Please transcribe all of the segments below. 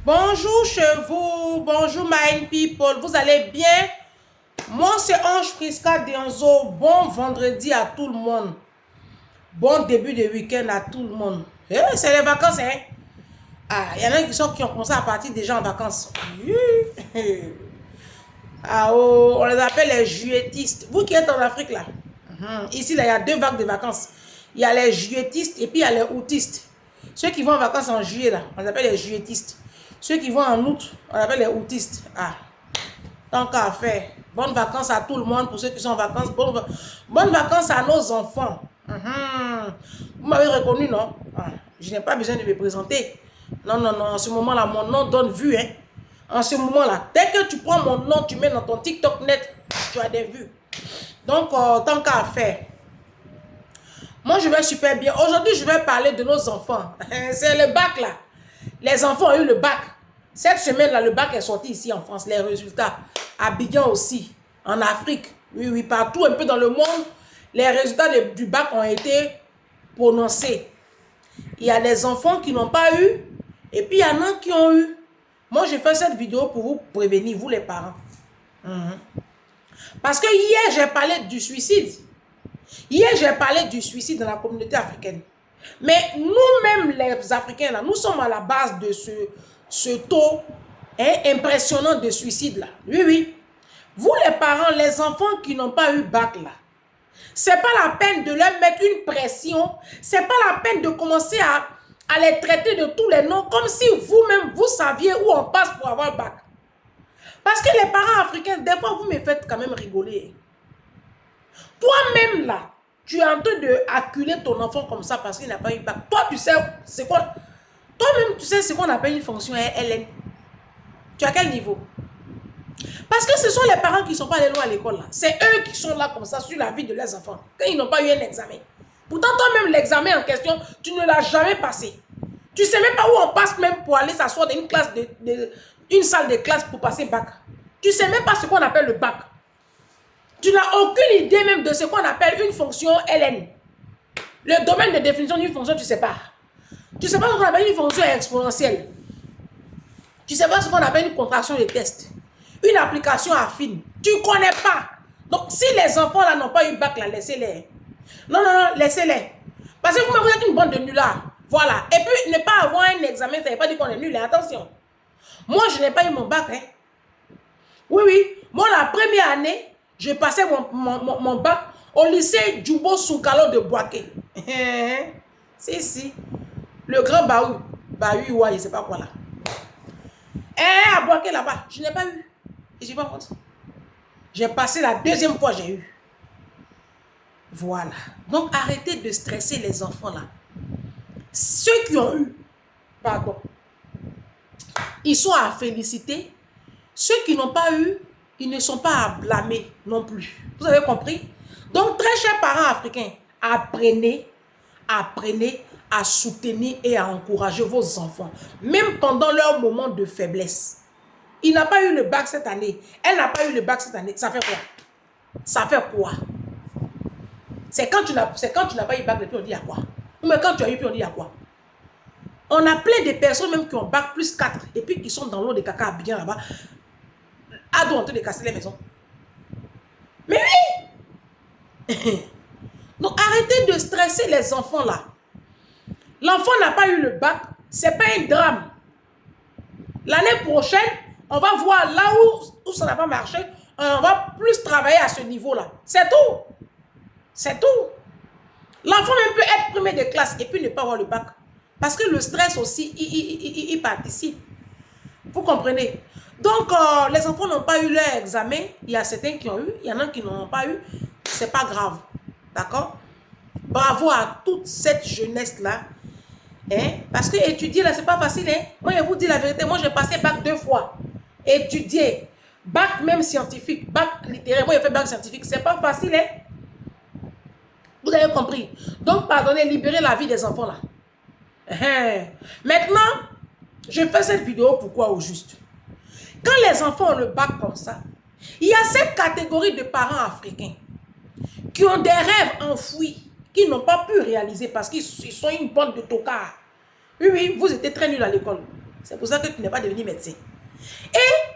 Bonjour chevaux, bonjour my people, vous allez bien? Moi c'est Ange Prisca Dionzo, bon vendredi à tout le monde. Bon début de week-end à tout le monde. C'est les vacances, hein? Ah, il y en a qui ont commencé à partir déjà en vacances. Ah, oh, on les appelle les juilletistes. Vous qui êtes en Afrique là. Ici, là, il y a deux vagues de vacances. Il y a les juilletistes et puis il y a les aoûtistes. Ceux qui vont en vacances en juillet, là, on les appelle les juilletistes. Ceux qui vont en août, on les appelle les aoûtistes. Ah, tant qu'à faire. Bonnes vacances à tout le monde pour ceux qui sont en vacances. Bonnes vacances à nos enfants. Vous m'avez reconnu, non? Ah, je n'ai pas besoin de me présenter. Non, non, non. En ce moment-là, mon nom donne vue, hein. En ce moment-là, dès que tu prends mon nom, tu mets dans ton TikTok net, tu as des vues. Donc, tant qu'à faire. Moi, je vais super bien. Aujourd'hui, je vais parler de nos enfants. C'est le bac, là. Les enfants ont eu le bac. Cette semaine-là, le bac est sorti ici en France. Les résultats. À Abidjan aussi. En Afrique. Oui, oui, partout, un peu dans le monde. Les résultats du bac ont été prononcés. Il y a des enfants qui n'ont pas eu. Et puis, il y en a qui ont eu. Moi, j'ai fait cette vidéo pour vous prévenir, vous les parents. Parce que hier, j'ai parlé du suicide. Hier, j'ai parlé du suicide dans la communauté africaine. Mais nous-mêmes, les Africains, là, nous sommes à la base de ce taux impressionnant de suicide-là. Oui, oui. Vous, les parents, les enfants qui n'ont pas eu bac, là, c'est pas la peine de leur mettre une pression. C'est pas la peine de commencer à les traiter de tous les noms, comme si vous-même, vous saviez où on passe pour avoir bac. Parce que les parents africains, des fois, vous me faites quand même rigoler. Toi-même, là, tu es en train d'acculer ton enfant comme ça parce qu'il n'a pas eu bac. Toi, tu sais, c'est quoi? Toi-même, tu sais ce qu'on appelle une fonction LN. Tu as quel niveau? Parce que ce sont les parents qui ne sont pas allés loin à l'école. C'est eux qui sont là comme ça sur la vie de leurs enfants. Quand ils n'ont pas eu un examen. Pourtant, toi-même, l'examen en question, tu ne l'as jamais passé. Tu ne sais même pas où on passe même pour aller s'asseoir dans une classe une salle de classe pour passer bac. Tu ne sais même pas ce qu'on appelle le bac. Tu n'as aucune idée même de ce qu'on appelle une fonction LN. Le domaine de définition d'une fonction, tu ne sais pas. Tu ne sais pas ce qu'on appelle une fonction exponentielle. Tu ne sais pas ce qu'on appelle une contraction de test. Une application affine. Tu ne connais pas. Donc, si les enfants là n'ont pas eu bac, là, laissez-les. Non, non, non, laissez-les. Parce que vous êtes une bande de nullards. Voilà. Et puis, ne pas avoir un examen, ça ne veut pas dire qu'on est nul. Attention. Moi, je n'ai pas eu mon bac. Hein. Oui, oui. Moi, la première année, j'ai passé mon bac au lycée Djubo Soukalo de Boaké. Si, si. Le grand Bahou. Bahou, ouais, je ne sais pas quoi là. À Boaké là-bas, je n'ai pas eu. Et je n'ai pas honte. J'ai passé la deuxième fois, j'ai eu. Voilà. Donc, arrêtez de stresser les enfants là. Ceux qui ont eu, pardon, ils sont à féliciter. Ceux qui n'ont pas eu, ils ne sont pas à blâmer non plus. Vous avez compris? Donc, très chers parents africains, apprenez à soutenir et à encourager vos enfants, même pendant leur moment de faiblesse. Il n'a pas eu le bac cette année. Elle n'a pas eu le bac cette année. Ça fait quoi? Ça fait quoi? C'est quand tu n'as pas eu le bac, depuis on dit à quoi? Ou mais quand tu as eu, puis on dit à quoi? On a plein de personnes même qui ont bac plus 4 et puis qui sont dans l'eau de caca bien là-bas. Ado en train de casser les maisons. Mais oui! Donc arrêtez de stresser les enfants là. L'enfant n'a pas eu le bac, c'est pas un drame. L'année prochaine, on va voir là où ça n'a pas marché, on va plus travailler à ce niveau-là. C'est tout. C'est tout. L'enfant même peut être premier de classe et puis ne pas avoir le bac. Parce que le stress aussi, il participe. Vous comprenez? Donc, les enfants n'ont pas eu leur examen. Il y a certains qui ont eu, il y en a qui n'ont pas eu. C'est pas grave. D'accord? Bravo à toute cette jeunesse-là. Hein? Parce que étudier, là, c'est pas facile. Hein? Moi, je vous dis la vérité. Moi, j'ai passé bac 2 fois. Étudier. Bac même scientifique. Bac littéraire. Moi, j'ai fait bac scientifique. C'est pas facile. Hein? Vous avez compris? Donc, pardonnez, libérez la vie des enfants, là. Maintenant, je fais cette vidéo pourquoi au juste? Quand les enfants ont le bac comme ça, il y a cette catégorie de parents africains qui ont des rêves enfouis, qui n'ont pas pu réaliser parce qu'ils sont une bande de tocards. Oui, oui, vous étiez très nuls à l'école. C'est pour ça que tu n'es pas devenu médecin. Et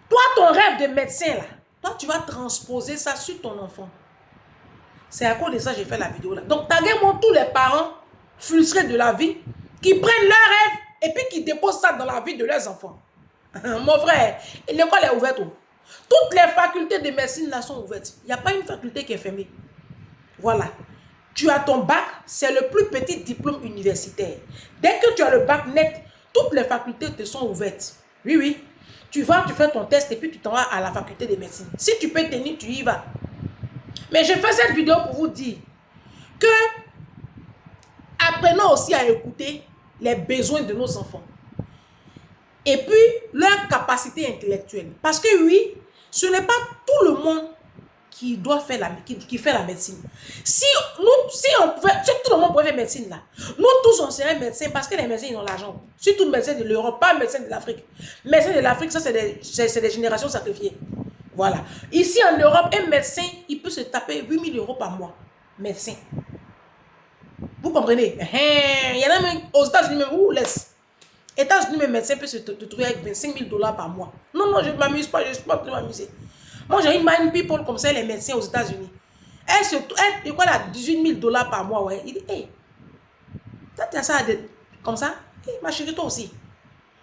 toi, ton rêve de médecin, là, toi, tu vas transposer ça sur ton enfant. C'est à cause de ça que j'ai fait la vidéo là. Donc, taguez-moi tous les parents frustrés de la vie qui prennent leur rêve et puis qui déposent ça dans la vie de leurs enfants. Mon frère, l'école est ouverte. Toutes les facultés de médecine là sont ouvertes. Il n'y a pas une faculté qui est fermée. Voilà. Tu as ton bac, c'est le plus petit diplôme universitaire. Dès que tu as le bac net, toutes les facultés te sont ouvertes. Oui, oui. Tu vas, tu fais ton test et puis tu t'en vas à la faculté de médecine. Si tu peux tenir, tu y vas. Mais je fais cette vidéo pour vous dire que apprenons aussi à écouter les besoins de nos enfants. Et puis, leur capacité intellectuelle. Parce que oui, ce n'est pas tout le monde qui doit faire qui fait la médecine. Si tout le monde pouvait faire médecine là, nous tous on serait médecins parce que les médecins ils ont l'argent. Surtout médecins de l'Europe, pas médecins de l'Afrique. Médecins de l'Afrique, ça c'est des générations sacrifiées. Voilà. Ici en Europe, un médecin, il peut se taper 8 000 € par mois. Médecin. Vous comprenez? Il y en a même aux États-Unis, même où laisse. États-Unis, même médecin peut se trouver avec 25 000 $ par mois. Non, non, je ne m'amuse pas, je ne suis pas en train de m'amuser. Moi, j'ai une mind people comme ça, les médecins aux États-Unis. Elle quoi là, 18 000 $ par mois, ouais. Il dit, hey, tu as ça comme ça? Hey, ma chérie, toi aussi.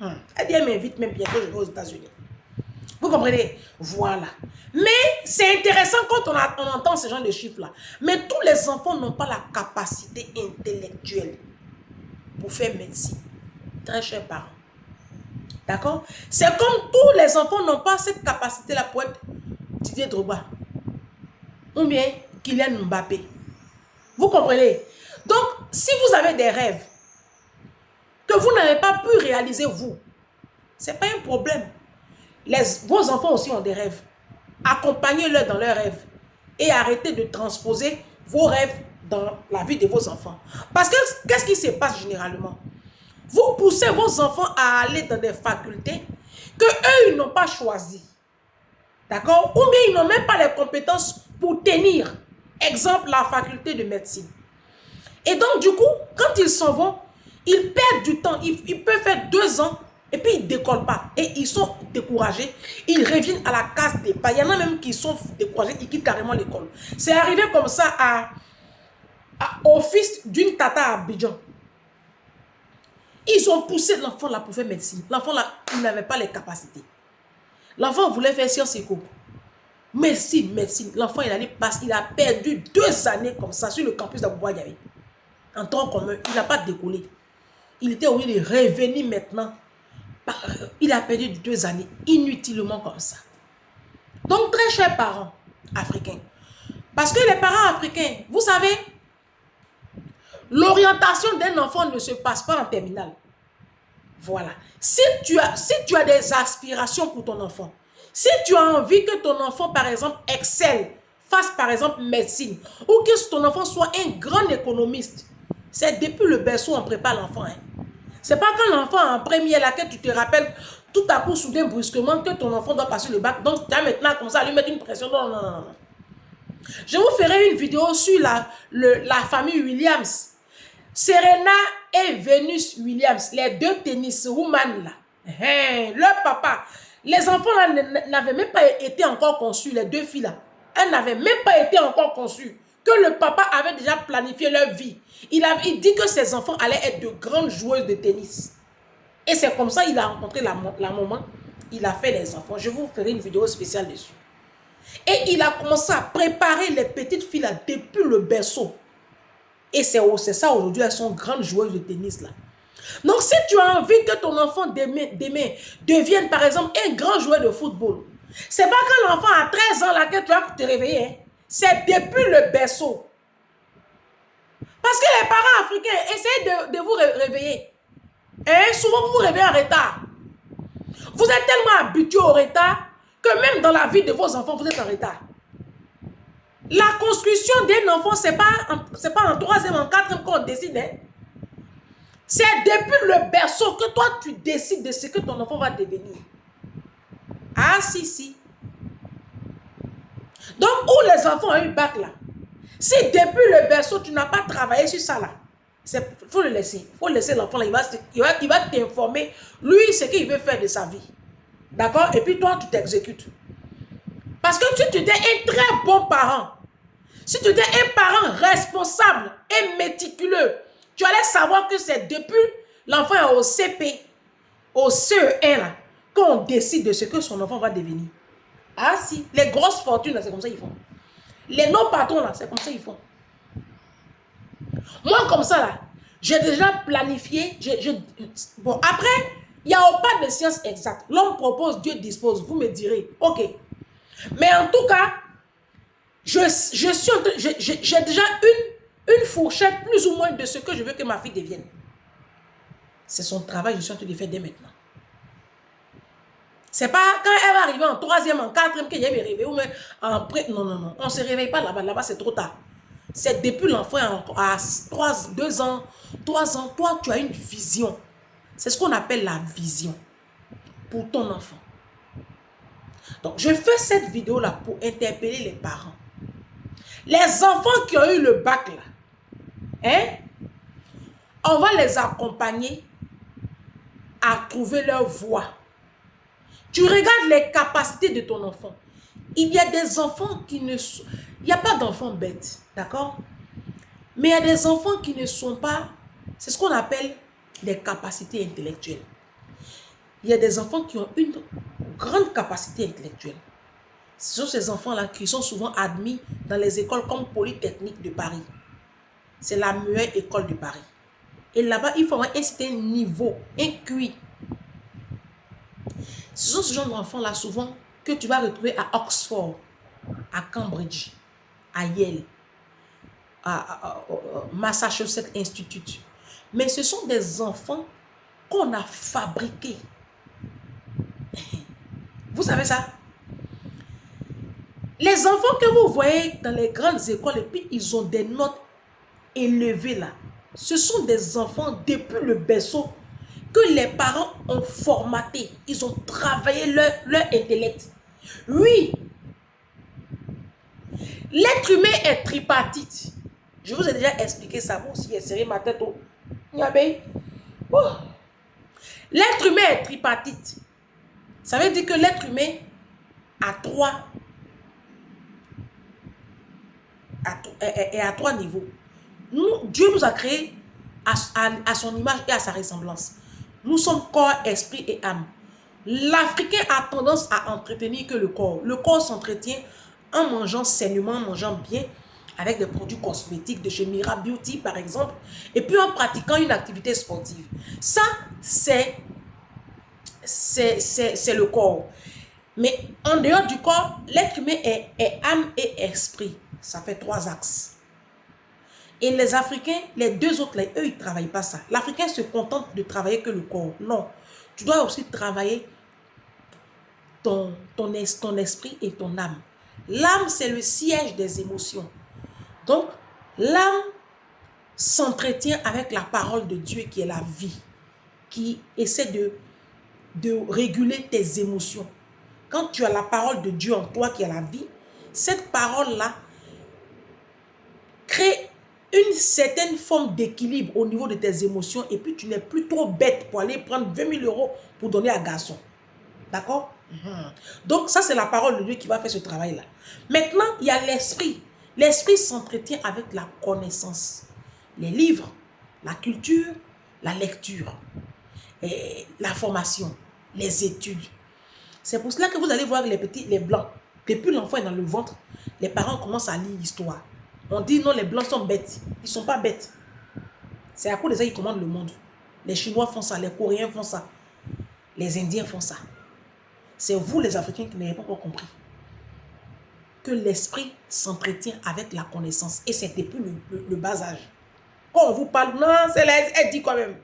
Elle dit, elle m'invite même bientôt, je vais aux États-Unis. Vous comprenez? Voilà. Mais c'est intéressant quand on entend ce genre de chiffres-là. Mais tous les enfants n'ont pas la capacité intellectuelle pour faire médecine. Très chers parents. D'accord? C'est comme tous les enfants n'ont pas cette capacité-là pour être Didier Drogba. Ou bien Kylian Mbappé. Vous comprenez? Donc, si vous avez des rêves que vous n'avez pas pu réaliser vous, ce n'est pas un problème. Vos enfants aussi ont des rêves. Accompagnez-les dans leurs rêves. Et arrêtez de transposer vos rêves dans la vie de vos enfants. Parce que, qu'est-ce qui se passe généralement? Vous poussez vos enfants à aller dans des facultés que eux, ils n'ont pas choisi. D'accord? Ou bien ils n'ont même pas les compétences pour tenir. Exemple, la faculté de médecine. Et donc, du coup, quand ils s'en vont, ils perdent du temps. Ils peuvent faire 2 ans et puis ils ne décollent pas. Et ils sont découragés. Ils reviennent à la case départ. Il y en a même qui sont découragés, ils quittent carrément l'école. C'est arrivé comme ça au fils d'une tata à Abidjan. Ils ont poussé l'enfant là pour faire médecine. L'enfant là, il n'avait pas les capacités. L'enfant voulait faire sciences éco. Médecine, médecine. L'enfant, il a perdu 2 années comme ça sur le campus d'Abouba Diaby. En temps commun, il n'a pas décollé. Il était obligé de revenir maintenant. Il a perdu 2 années inutilement comme ça. Donc, très chers parents africains. Parce que les parents africains, vous savez, l'orientation d'un enfant ne se passe pas en terminale. Voilà. Si tu as des aspirations pour ton enfant, si tu as envie que ton enfant, par exemple, excelle, fasse par exemple médecine, ou que ton enfant soit un grand économiste, c'est depuis le berceau on prépare l'enfant. Hein. C'est pas quand l'enfant en première là que tu te rappelles tout à coup soudain brusquement que ton enfant doit passer le bac. Donc tu as maintenant comme ça à lui mettre une pression. Non, non, non, non. Je vous ferai une vidéo sur la famille Williams. Serena et Venus Williams, les 2 tenniswomen là. Leur papa, les enfants là n'avaient même pas été encore conçus, les 2 filles là. Elles n'avaient même pas été encore conçues. Que le papa avait déjà planifié leur vie. Il dit que ses enfants allaient être de grandes joueuses de tennis. Et c'est comme ça qu'il a rencontré la maman. Il a fait les enfants. Je vous ferai une vidéo spéciale dessus. Et il a commencé à préparer les petites filles là depuis le berceau. Et c'est ça aujourd'hui, elles sont grandes joueuses de tennis là. Donc si tu as envie que ton enfant demain devienne par exemple un grand joueur de football, c'est pas quand l'enfant a 13 ans là que tu vas te réveiller. Hein. C'est depuis le berceau. Parce que les parents africains essayent de vous réveiller. Et souvent vous vous réveillez en retard. Vous êtes tellement habitués au retard que même dans la vie de vos enfants, vous êtes en retard. La construction d'un enfant, ce n'est pas en 3e, en 4e qu'on décide. Hein? C'est depuis le berceau que toi, tu décides de ce que ton enfant va devenir. Ah, si. Donc, où les enfants ont eu bac là, si depuis le berceau, tu n'as pas travaillé sur ça là, Il faut le laisser. Il faut laisser l'enfant là. Il va t'informer, lui, ce qu'il veut faire de sa vie. D'accord? Et puis toi, tu t'exécutes. Parce que si tu étais un très bon parent, si tu étais un parent responsable et méticuleux, tu allais savoir que c'est depuis l'enfant est au CP, au CE1 là, qu'on décide de ce que son enfant va devenir. Ah si, les grosses fortunes là, c'est comme ça qu'ils font. Les non-patrons là, c'est comme ça qu'ils font. Moi comme ça là, j'ai déjà planifié, bon après, il n'y a pas de science exacte. L'homme propose, Dieu dispose, vous me direz, ok. Mais en tout cas, j'ai déjà une fourchette plus ou moins de ce que je veux que ma fille devienne. C'est son travail, je suis en train de le faire dès maintenant. C'est pas quand elle va arriver en 3e, en 4e, qu'elle va me réveiller ou même en pré. Non, non, non. On ne se réveille pas là-bas. Là-bas, c'est trop tard. C'est depuis l'enfant à 2 ans, 3 ans. Toi, tu as une vision. C'est ce qu'on appelle la vision pour ton enfant. Donc, je fais cette vidéo-là pour interpeller les parents. Les enfants qui ont eu le bac là, hein, on va les accompagner à trouver leur voie. Tu regardes les capacités de ton enfant. Il y a des enfants qui ne sont... Il n'y a pas d'enfants bêtes, d'accord? Mais il y a des enfants qui ne sont pas... C'est ce qu'on appelle les capacités intellectuelles. Il y a des enfants qui ont une grande capacité intellectuelle. Ce sont ces enfants-là qui sont souvent admis dans les écoles comme Polytechnique de Paris. C'est la meilleure école de Paris. Et là-bas, il faut avoir un certain niveau, un QI. Ce sont ce genre d'enfants-là, souvent, que tu vas retrouver à Oxford, à Cambridge, à Yale, à Massachusetts Institute. Mais ce sont des enfants qu'on a fabriqués. Vous savez ça? Les enfants que vous voyez dans les grandes écoles et puis ils ont des notes élevées là, ce sont des enfants depuis le berceau que les parents ont formaté. Ils ont travaillé leur intellect. Oui, l'être humain est tripartite. Je vous ai déjà expliqué ça. Vous aussi, serré ma tête au... Oh. L'être humain est tripartite. Ça veut dire que l'être humain a trois niveaux. Dieu nous a créés à son image et à sa ressemblance. Nous sommes corps, esprit et âme. L'Africain a tendance à entretenir que le corps. Le corps s'entretient en mangeant sainement, en mangeant bien, avec des produits cosmétiques de chez Mira Beauty par exemple, et puis en pratiquant une activité sportive. Ça, c'est le corps. Mais en dehors du corps, l'être humain est âme et esprit. Ça fait 3 axes. Et les Africains, les 2 autres, là, eux, ils ne travaillent pas ça. L'Africain se contente de travailler que le corps. Non. Tu dois aussi travailler ton esprit et ton âme. L'âme, c'est le siège des émotions. Donc, l'âme s'entretient avec la parole de Dieu qui est la vie, qui essaie de réguler tes émotions. Quand tu as la parole de Dieu en toi qui est la vie, cette parole-là crée une certaine forme d'équilibre au niveau de tes émotions et puis tu n'es plus trop bête pour aller prendre 20 000 € pour donner à garçon. D'accord? Donc ça c'est la parole de Dieu qui va faire ce travail-là. Maintenant, il y a l'esprit. L'esprit s'entretient avec la connaissance. Les livres, la culture, la lecture, et la formation, les études. C'est pour cela que vous allez voir les blancs. Depuis l'enfant est dans le ventre, les parents commencent à lire l'histoire. On dit non, les blancs sont bêtes. Ils ne sont pas bêtes. C'est à cause de ça qu'ils commandent le monde. Les Chinois font ça, les Coréens font ça, les Indiens font ça. C'est vous les Africains qui n'avez pas encore compris que l'esprit s'entretient avec la connaissance. Et c'est depuis le bas âge. Quand on vous parle, non, elle dit quand même.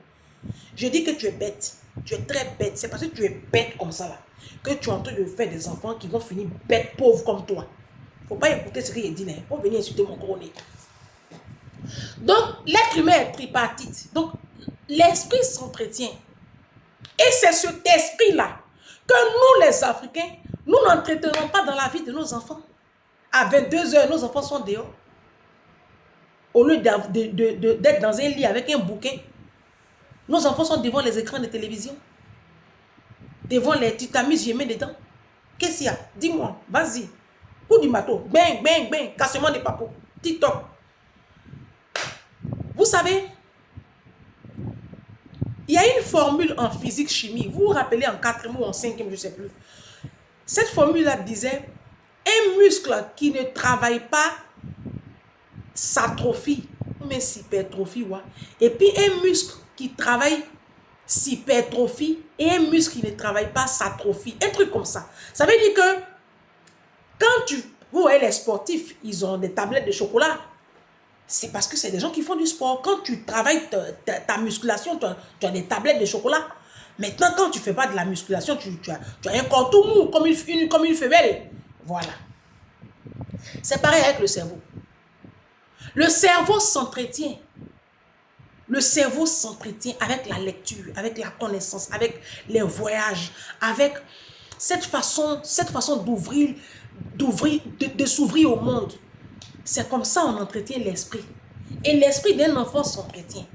Je dis que tu es bête. Tu es très bête. C'est parce que tu es bête comme ça là que tu es en train de faire des enfants qui vont finir bêtes, pauvres comme toi. Il ne faut pas écouter ce qu'il dit. Il faut venir insulter mon couronné. Donc, l'être humain est tripartite. Donc, l'esprit s'entretient. Et c'est cet esprit-là que nous, les Africains, nous n'entretenons pas dans la vie de nos enfants. À 22 h, nos enfants sont dehors. au lieu d'être dans un lit avec un bouquin. Nos enfants sont devant les écrans de télévision. Devant les... Tu t'amuses, je mets dedans. Qu'est-ce qu'il y a? Dis-moi, vas-y. Coup du marteau. Bang, bang, bang. Cassement des papos. TikTok. Vous savez, il y a une formule en physique-chimie. Vous vous rappelez en 4e ou en 5e, je ne sais plus. Cette formule-là disait, un muscle qui ne travaille pas s'atrophie, mais s'hypertrophie. Ouais. Et puis un muscle qui travaille s'hypertrophie et un muscle qui ne travaille pas s'atrophie. Un truc comme ça. Ça veut dire que quand vous voyez les sportifs, ils ont des tablettes de chocolat. C'est parce que c'est des gens qui font du sport. Quand tu travailles ta musculation, tu as des tablettes de chocolat. Maintenant, quand tu ne fais pas de la musculation, tu as un corps tout mou, comme une femelle. Voilà. C'est pareil avec le cerveau. Le cerveau s'entretient. Le cerveau s'entretient avec la lecture, avec la connaissance, avec les voyages, avec cette façon d'ouvrir, de s'ouvrir au monde. C'est comme ça on entretient l'esprit. Et l'esprit d'un enfant s'entretient.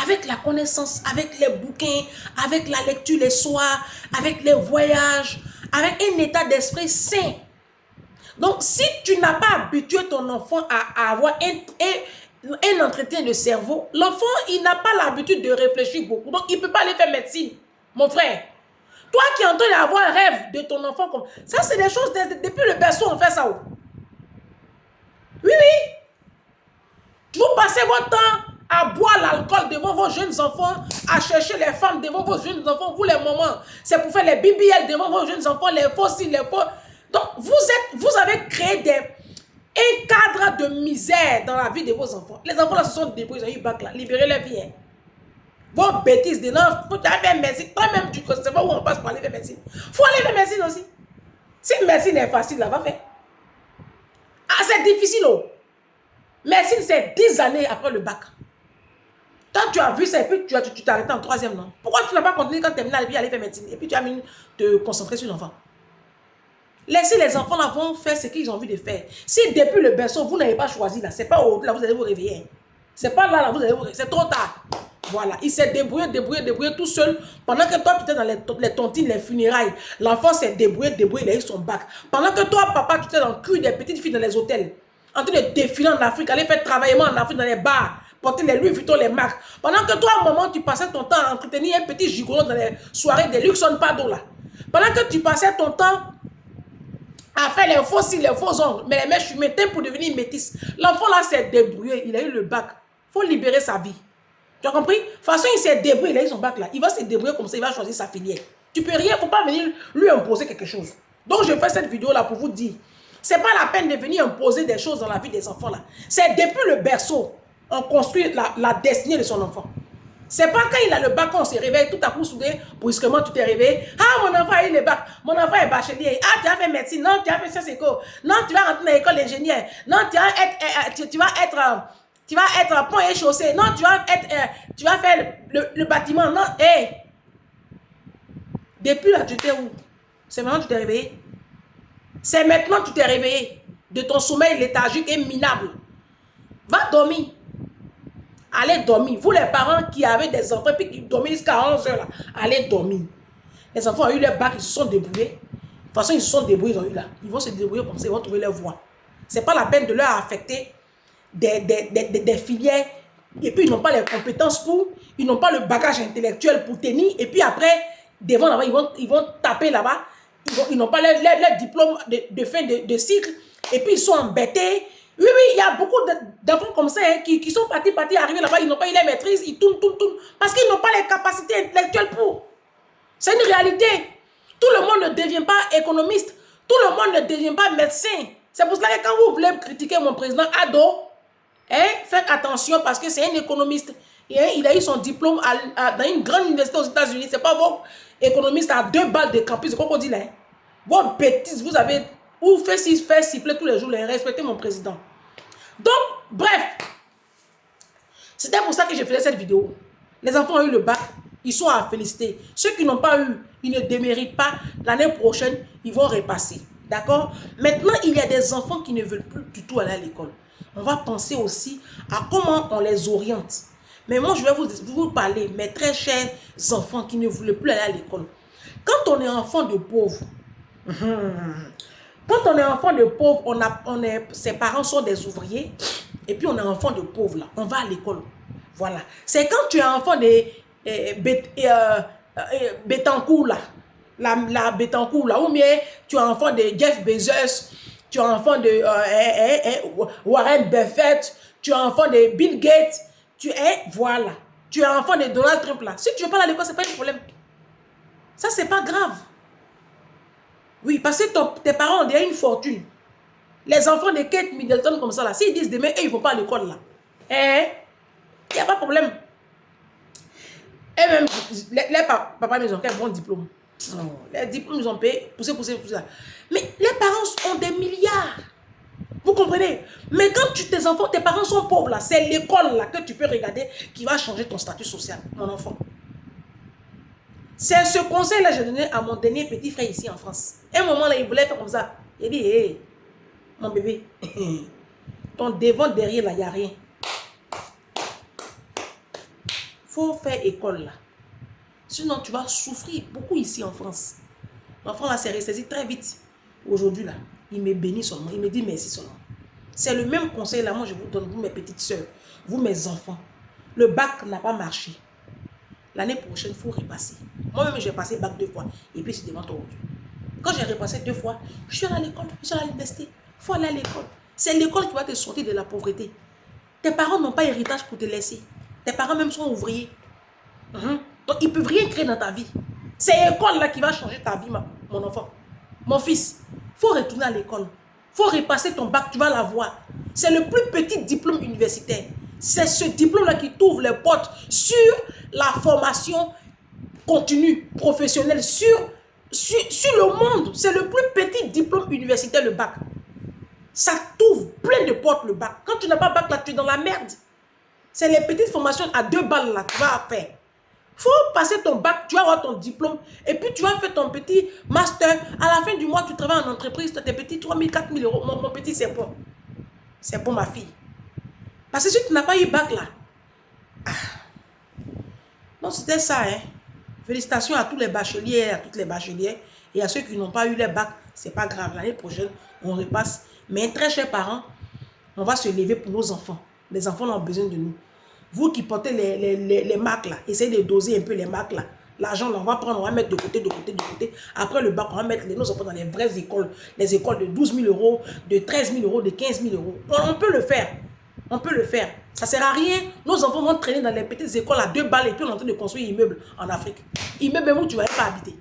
Avec la connaissance, avec les bouquins, avec la lecture les soirs, avec les voyages, avec un état d'esprit sain. Donc, si tu n'as pas habitué ton enfant à avoir un entretien de cerveau, l'enfant, il n'a pas l'habitude de réfléchir beaucoup. Donc, il ne peut pas aller faire médecine. Mon frère, toi qui es en train d'avoir un rêve de ton enfant, comme ça, c'est des choses, depuis le berceau, on fait ça. Oui, oui. Vous passez votre temps à boire l'alcool devant vos jeunes enfants, à chercher les femmes devant vos jeunes enfants, vous les mamans. C'est pour faire les BBL devant vos jeunes enfants, les fossiles, les faux. Donc, vous avez créé un cadre de misère dans la vie de vos enfants. Les enfants là se sont débrouillés, ils ont eu bac là, libérez les vies. Vos bêtises de non, faut aller faire médecine. Toi-même, tu ne sais pas où on passe pour aller faire médecine. Il faut aller faire médecine aussi. Si médecine est facile, là, va faire. Ah, c'est difficile, oh. Médecine, c'est 10 années après le bac. Quand tu as vu ça, et puis tu t'es arrêté en 3e, non? Pourquoi tu n'as pas continué quand tu terminé et puis aller faire médecine? Et puis tu as mis te concentrer sur l'enfant. Laissez les enfants là vont faire ce qu'ils ont envie de faire. Si depuis le berceau, vous n'avez pas choisi là, c'est pas au-delà, vous allez vous réveiller. C'est pas là, vous allez vous réveiller. C'est trop tard. Voilà, il s'est débrouillé tout seul. Pendant que toi, tu étais dans les tontines, les funérailles, l'enfant s'est débrouillé, il a eu son bac. Pendant que toi, papa, tu étais dans le cul des petites filles dans les hôtels, en train de défiler en Afrique, aller faire travailler en Afrique dans les bars, porter les Louis Vuitton, les marques. Pendant que toi, à un moment, tu passais ton temps à entretenir un petit gigolo dans les soirées de Luxon Pado là. Pendant que tu passais ton temps à faire les faux cils, les faux ongles, mais les mèches fumées pour devenir métisse. L'enfant là s'est débrouillé, il a eu le bac. Il faut libérer sa vie. Tu as compris? De toute façon, il s'est débrouillé, il a eu son bac là. Il va se débrouiller comme ça, il va choisir sa filière. Tu peux rien, il ne faut pas venir lui imposer quelque chose. Donc, je fais cette vidéo là pour vous dire, c'est pas la peine de venir imposer des choses dans la vie des enfants là. C'est depuis le berceau, on construit la destinée de son enfant. C'est pas quand il a le bac qu'on se réveille, tout à coup, soudain, brusquement, tu t'es réveillé. Ah, mon enfant a eu le bac. Mon enfant est bachelier. Ah, tu as fait médecine. Non, tu as fait sciences éco. Non, tu vas rentrer dans l'école d'ingénieur. Non, tu vas être pont et chaussée. Non, tu vas faire le bâtiment. Non, hé. Depuis là, tu t'es où? C'est maintenant que tu t'es réveillé. C'est maintenant que tu t'es réveillé. De ton sommeil léthargique et minable. Va dormir. Allez dormir. Vous les parents qui avez des enfants et qui dorment jusqu'à 11 h là, allez dormir. Les enfants ont eu leur bac, ils se sont débrouillés. De toute façon, ils se sont débrouillés, ils ont eu là. Ils vont se débrouiller comme ça, ils vont trouver leur voie. Ce n'est pas la peine de leur affecter des filières. Et puis, ils n'ont pas les compétences pour, ils n'ont pas le bagage intellectuel pour tenir. Et puis après, devant là-bas, ils vont taper là-bas. Ils n'ont pas leur diplôme de fin de cycle. Et puis, ils sont embêtés. Oui, oui, il y a beaucoup d'enfants comme ça hein, qui sont partis arriver là-bas, ils n'ont pas eu la maîtrise, ils tournent, parce qu'ils n'ont pas les capacités intellectuelles pour. C'est une réalité. Tout le monde ne devient pas économiste, tout le monde ne devient pas médecin. C'est pour cela que quand vous voulez critiquer mon président Ado, hein, faites attention parce que c'est un économiste. Et, hein, il a eu son diplôme dans une grande université aux États-Unis. Ce n'est pas vos économistes à 2 balles de campus, c'est quoi qu'on dit là. Hein? Vos bêtises, vous avez... Ou faire siffler tous les jours, respectez mon président. Donc, bref, c'était pour ça que je faisais cette vidéo. Les enfants ont eu le bac, ils sont à féliciter. Ceux qui n'ont pas eu, ils ne déméritent pas. L'année prochaine, ils vont repasser. D'accord? Maintenant, il y a des enfants qui ne veulent plus du tout aller à l'école. On va penser aussi à comment on les oriente. Mais moi, je vais vous parler, mes très chers enfants qui ne voulaient plus aller à l'école. Quand on est enfant de pauvre, quand on est enfant de pauvre, ses parents sont des ouvriers, et puis on est enfant de pauvre, là, on va à l'école. Voilà. C'est quand tu es enfant de Bettencourt, là, la Bettencourt, là, ou bien tu es enfant de Jeff Bezos, tu es enfant de Warren Buffett, tu es enfant de Bill Gates, voilà. Tu es enfant de Donald Trump, là. Si tu ne veux pas aller à l'école, ce n'est pas un problème. Ça, c'est pas grave. Oui, parce que tes parents ont déjà une fortune. Les enfants de Kate Middleton comme ça, là, s'ils disent demain, ils ne vont pas à l'école, là. Il n'y a pas de problème. Et même, les papas, ils ont quel bon diplôme. Les diplômes, ils ont payé, pousser. Mais les parents ont des milliards. Vous comprenez? Mais quand tes parents sont pauvres, là, c'est l'école là que tu peux regarder qui va changer ton statut social, mon enfant. C'est ce conseil-là que j'ai donné à mon dernier petit frère ici en France. À un moment là, il voulait faire comme ça. Il dit, hey, mon bébé, ton devant derrière là, il n'y a rien. Faut faire école là. Sinon, tu vas souffrir beaucoup ici en France. L'enfant là s'est ressaisi très vite. Aujourd'hui là, il me bénit seulement. Il me dit merci seulement. C'est le même conseil là, moi je vous donne, vous mes petites soeurs, vous mes enfants. Le bac n'a pas marché. L'année prochaine, il faut repasser. Moi-même, j'ai passé bac 2 fois. Et puis, c'est devant toi aujourd'hui. Quand j'ai repassé 2 fois, je suis allé à l'école, je suis allé à l'université. Il faut aller à l'école. C'est l'école qui va te sortir de la pauvreté. Tes parents n'ont pas héritage pour te laisser. Tes parents même sont ouvriers. Donc, ils ne peuvent rien créer dans ta vie. C'est l'école là qui va changer ta vie, mon enfant. Mon fils, il faut retourner à l'école. Il faut repasser ton bac, tu vas l'avoir. C'est le plus petit diplôme universitaire. C'est ce diplôme-là qui t'ouvre les portes sur la formation continue, professionnelle, sur le monde. C'est le plus petit diplôme universitaire, le bac. Ça t'ouvre plein de portes, le bac. Quand tu n'as pas bac, là, tu es dans la merde. C'est les petites formations à 2 balles, là, tu vas faire. Il faut passer ton bac, tu vas avoir ton diplôme, et puis tu vas faire ton petit master. À la fin du mois, tu travailles en entreprise, tu as tes petits 3 000, 4 000 euros. Mon petit, c'est bon. C'est bon, ma fille. Parce que si tu n'as pas eu bac, là. Donc, c'était ça, hein. Félicitations à tous les bacheliers, à toutes les bachelières, et à ceux qui n'ont pas eu les bacs. C'est pas grave. L'année prochaine, on repasse. Mais très chers parents, on va se lever pour nos enfants. Les enfants ont besoin de nous. Vous qui portez les marques là, essayez de doser un peu les marques là. L'argent là, on va prendre, on va mettre de côté. Après le bac, on va mettre nos enfants dans les vraies écoles. Les écoles de 12 000 euros, de 13 000 euros, de 15 000 euros. On peut le faire. On peut le faire. Ça ne sert à rien. Nos enfants vont traîner dans les petites écoles à 2 balles et puis on est en train de construire un immeuble en Afrique. Immeuble où tu ne vas pas habiter.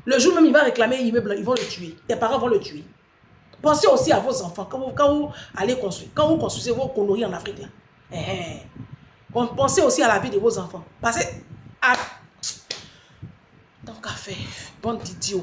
Le jour même, il va réclamer un immeuble, ils vont le tuer. Tes parents vont le tuer. Pensez aussi à vos enfants quand vous allez construire. Quand vous construisez vos conneries en Afrique là. Pensez aussi à la vie de vos enfants. Parce que, tant qu'à faire, bande d'idiots.